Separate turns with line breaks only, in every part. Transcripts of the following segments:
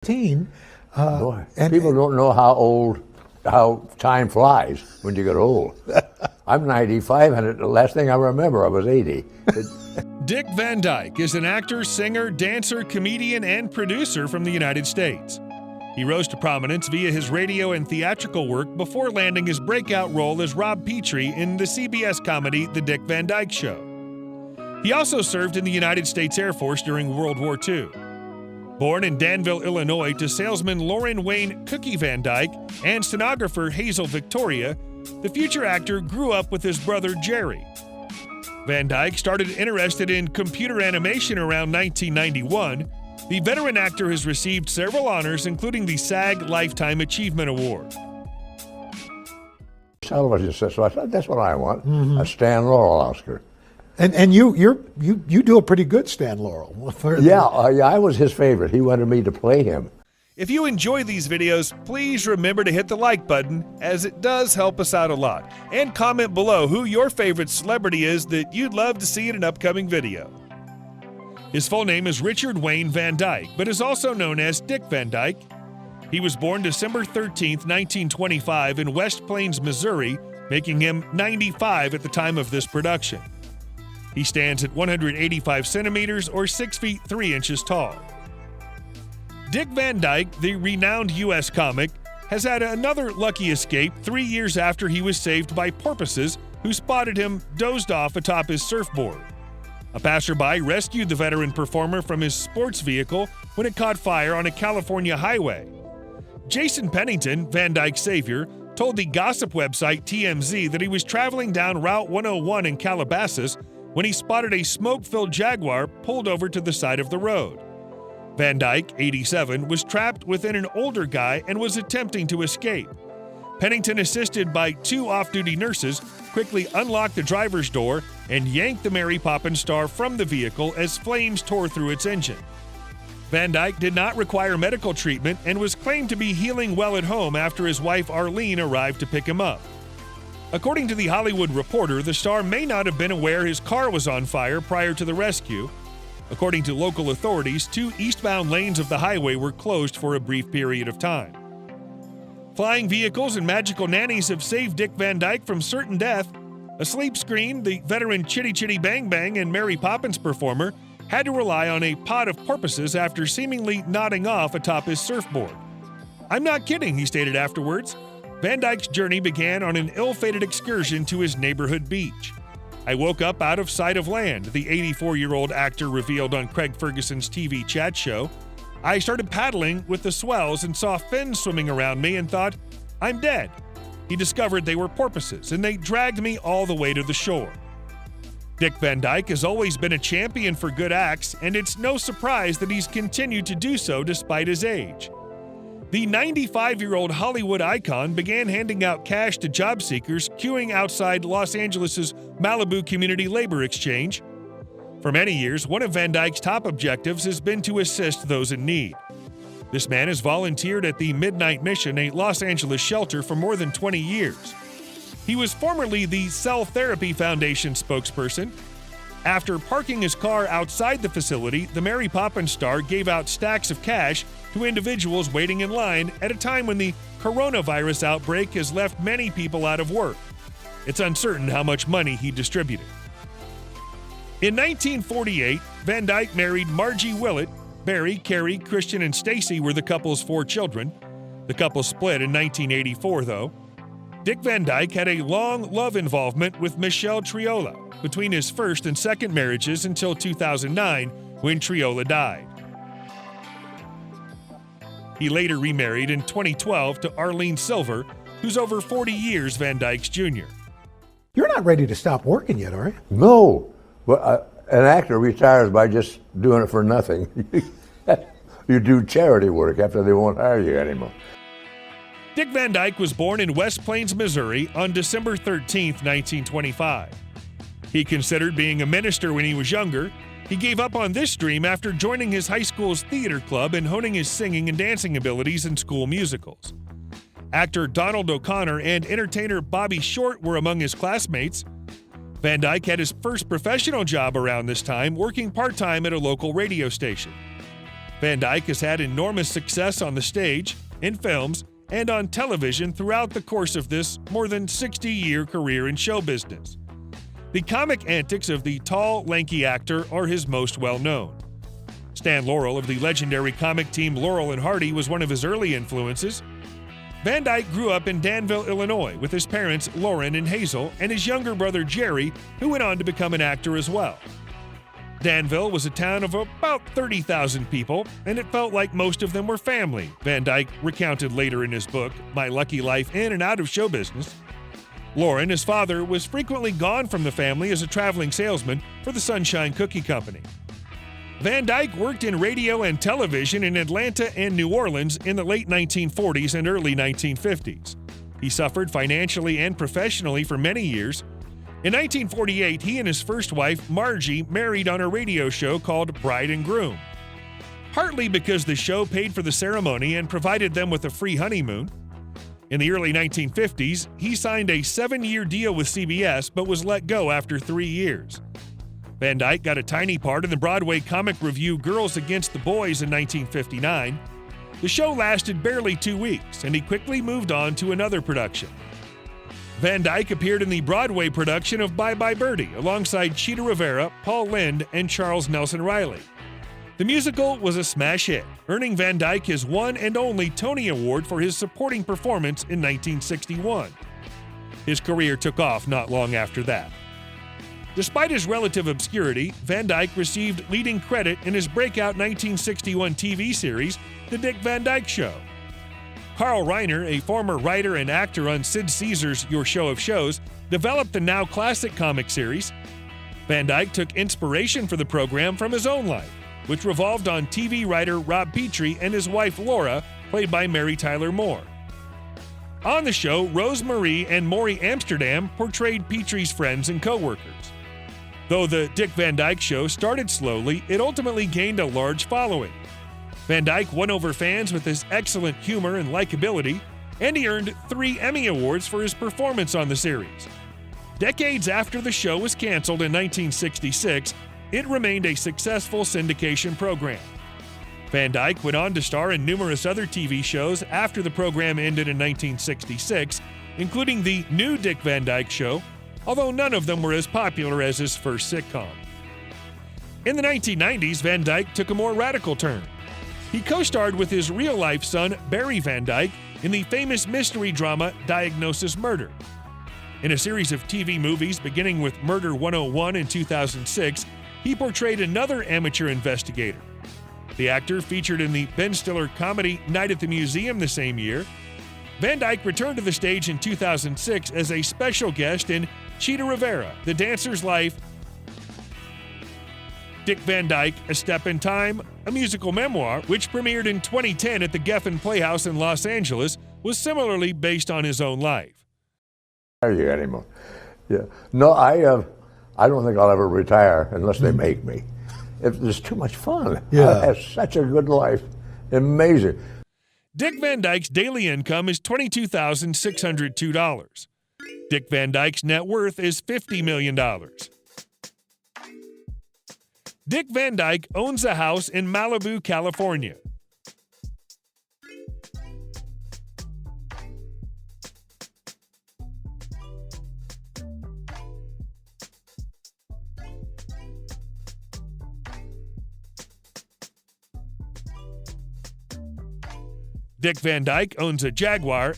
Boy, people don't know how time flies when you get old. I'm 95, and the last thing I remember, I was 80.
Dick Van Dyke is an actor, singer, dancer, comedian, and producer from the United States. He rose to prominence via his radio and theatrical work before landing his breakout role as Rob Petrie in the CBS comedy The Dick Van Dyke Show. He also served in the United States Air Force during World War II. Born in Danville, Illinois, to salesman Lauren Wayne Cookie Van Dyke and stenographer Hazel Victoria, the future actor grew up with his brother Jerry. Van Dyke started interested in computer animation around 1991. The veteran actor has received several honors, including the SAG Lifetime Achievement Award.
Television, so I thought, that's what I want, a Stan Laurel Oscar.
And you do a pretty good Stan Laurel.
Yeah, I was his favorite. He wanted me to play him.
If you enjoy these videos, please remember to hit the like button, as it does help us out a lot. And comment below who your favorite celebrity is that you'd love to see in an upcoming video. His full name is Richard Wayne Van Dyke, but is also known as Dick Van Dyke. He was born December 13, 1925 in West Plains, Missouri, making him 95 at the time of this production. He stands at 185 centimeters or 6 feet 3 inches tall. Dick Van Dyke, the renowned U.S. comic, has had another lucky escape 3 years after he was saved by porpoises who spotted him dozed off atop his surfboard. A passerby rescued the veteran performer from his sports vehicle when it caught fire on a California highway. Jason Pennington, Van Dyke's savior, told the gossip website TMZ that he was traveling down Route 101 in Calabasas when he spotted a smoke-filled Jaguar pulled over to the side of the road. Van Dyke, 87, was trapped within an older guy and was attempting to escape. Pennington, assisted by 2 off-duty nurses, quickly unlocked the driver's door and yanked the Mary Poppins star from the vehicle as flames tore through its engine. Van Dyke did not require medical treatment and was claimed to be healing well at home after his wife Arlene arrived to pick him up. According to The Hollywood Reporter, the star may not have been aware his car was on fire prior to the rescue. According to local authorities, 2 eastbound lanes of the highway were closed for a brief period of time. Flying vehicles and magical nannies have saved Dick Van Dyke from certain death. A sleep screen, the veteran Chitty Chitty Bang Bang and Mary Poppins performer had to rely on a pod of porpoises after seemingly nodding off atop his surfboard. "I'm not kidding," he stated afterwards. Van Dyke's journey began on an ill-fated excursion to his neighborhood beach. "I woke up out of sight of land," the 84-year-old actor revealed on Craig Ferguson's TV chat show. "I started paddling with the swells and saw fins swimming around me and thought, I'm dead." He discovered they were porpoises, and they dragged me all the way to the shore. Dick Van Dyke has always been a champion for good acts, and it's no surprise that he's continued to do so despite his age. The 95-year-old Hollywood icon began handing out cash to job seekers queuing outside Los Angeles' Malibu Community Labor Exchange. For many years, one of Van Dyke's top objectives has been to assist those in need. This man has volunteered at the Midnight Mission, a Los Angeles shelter, for more than 20 years. He was formerly the Cell Therapy Foundation spokesperson. After parking his car outside the facility, the Mary Poppins star gave out stacks of cash to individuals waiting in line at a time when the coronavirus outbreak has left many people out of work. It's uncertain how much money he distributed. In 1948, Van Dyke married Margie Willett. Barry, Carrie, Christian, and Stacy were the couple's 4 children. The couple split in 1984, though. Dick Van Dyke had a long love involvement with Michelle Triola between his first and second marriages until 2009, when Triola died. He later remarried in 2012 to Arlene Silver, who's over 40 years Van Dyke's junior.
You're not ready to stop working yet, are you?
No. Well, an actor retires by just doing it for nothing. You do charity work after they won't hire you anymore.
Dick Van Dyke was born in West Plains, Missouri on December 13, 1925. He considered being a minister when he was younger. He gave up on this dream after joining his high school's theater club and honing his singing and dancing abilities in school musicals. Actor Donald O'Connor and entertainer Bobby Short were among his classmates. Van Dyke had his first professional job around this time, working part-time at a local radio station. Van Dyke has had enormous success on the stage, in films, and on television throughout the course of this more than 60-year career in show business. The comic antics of the tall, lanky actor are his most well-known. Stan Laurel of the legendary comic team Laurel and Hardy was one of his early influences. Van Dyke grew up in Danville, Illinois, with his parents Lauren and Hazel, and his younger brother Jerry, who went on to become an actor as well. Danville was a town of about 30,000 people, and it felt like most of them were family, Van Dyke recounted later in his book, My Lucky Life in and Out of Show Business. Lauren, his father, was frequently gone from the family as a traveling salesman for the Sunshine Cookie Company. Van Dyke worked in radio and television in Atlanta and New Orleans in the late 1940s and early 1950s. He suffered financially and professionally for many years. In 1948, he and his first wife, Margie, married on a radio show called Bride and Groom. Partly because the show paid for the ceremony and provided them with a free honeymoon. In the early 1950s, he signed a 7-year deal with CBS but was let go after 3 years. Van Dyke got a tiny part in the Broadway comic revue Girls Against the Boys in 1959. The show lasted barely 2 weeks, and he quickly moved on to another production. Van Dyke appeared in the Broadway production of Bye Bye Birdie alongside Cheetah Rivera, Paul Lynde, and Charles Nelson Riley. The musical was a smash hit, earning Van Dyke his one and only Tony Award for his supporting performance in 1961. His career took off not long after that. Despite his relative obscurity, Van Dyke received leading credit in his breakout 1961 TV series, The Dick Van Dyke Show. Carl Reiner, a former writer and actor on Sid Caesar's Your Show of Shows, developed the now classic comic series. Van Dyke took inspiration for the program from his own life, which revolved on TV writer Rob Petrie and his wife Laura, played by Mary Tyler Moore. On the show, Rose Marie and Maury Amsterdam portrayed Petrie's friends and co-workers. Though the Dick Van Dyke Show started slowly, it ultimately gained a large following. Van Dyke won over fans with his excellent humor and likability, and he earned 3 Emmy Awards for his performance on the series. Decades after the show was canceled in 1966, it remained a successful syndication program. Van Dyke went on to star in numerous other TV shows after the program ended in 1966, including the New Dick Van Dyke Show, although none of them were as popular as his first sitcom. In the 1990s, Van Dyke took a more radical turn. He co-starred with his real-life son, Barry Van Dyke, in the famous mystery drama Diagnosis Murder. In a series of TV movies beginning with Murder 101 in 2006, he portrayed another amateur investigator. The actor featured in the Ben Stiller comedy Night at the Museum the same year. Van Dyke returned to the stage in 2006 as a special guest in Cheetah Rivera, The Dancer's Life, Dick Van Dyke, A Step in Time, a musical memoir, which premiered in 2010 at the Geffen Playhouse in Los Angeles, was similarly based on his own life.
You anymore? Yeah. No, I don't think I'll ever retire unless they make me. It's too much fun.
Yeah.
I have such a good life. Amazing.
Dick Van Dyke's daily income is $22,602. Dick Van Dyke's net worth is $50 million. Dick Van Dyke owns a house in Malibu, California. Dick Van Dyke owns a Jaguar,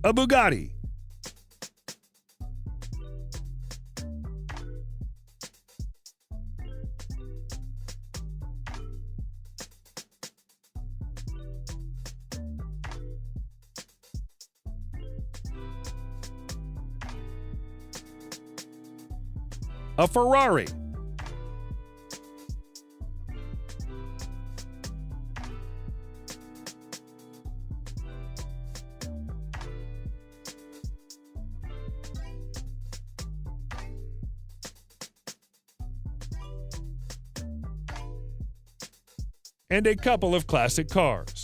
a Bugatti, a Ferrari, and a couple of classic cars.